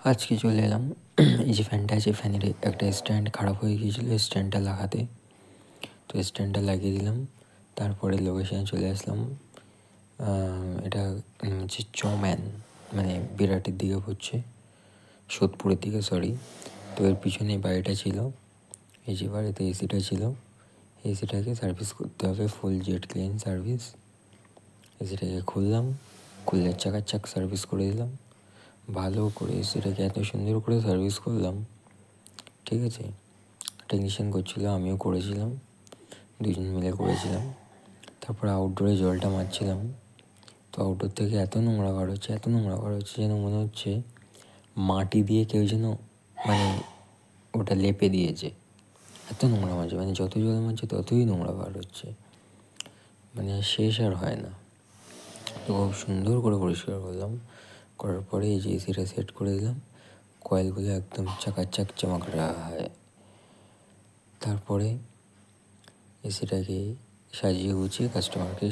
আজকে চলে এলাম। এই যে ফ্যানটা আছে, ফ্যানের একটা স্ট্যান্ড খারাপ হয়ে গিয়েছিলো, স্ট্যান্ডটা লাগাতে। তো স্ট্যান্ডটা লাগিয়ে দিলাম। তারপরে লোকেশানে চলে আসলাম। এটা হচ্ছে চৌম্যান, মানে বিরাটের দিকে পড়ছে, সোদপুরের দিকে, সরি। তো এর পিছনে বাড়িটা ছিল। এই যে বাড়িতে এসিটা ছিল, এসিটাকে সার্ভিস করতে হবে, ফুল জেট ক্লিন সার্ভিস। এসিটাকে খুললাম, খুললে চাকাচাক সার্ভিস করে দিলাম ভালো করে। এসিটাকে এত সুন্দর করে সার্ভিস করলাম, ঠিক আছে। টেকনিশিয়ান করছিল, আমিও করেছিলাম, দুজন মিলে করেছিলাম। তারপরে আউটডোরে জলটা মারছিলাম। তো আউটডোর থেকে এত নোংরা বার হচ্ছে, এত নোংরা বার হচ্ছে, যেন মনে হচ্ছে মাটি দিয়ে কেউ যেন মানে ওটা লেপে দিয়েছে। এত নোংরা মারছে, মানে যত জল মারছে ততই নোংরা বার হচ্ছে, মানে শেষ আর হয় না। তো খুব সুন্দর করে পরিষ্কার করলাম। করার পরে এই যে এসিটা সেট করে দিলাম, কয়েলগুলো একদম চাকাচাক চমক রাহা হয়। তারপরে এসিটাকে সাজিয়ে গুছিয়ে কাস্টমারকে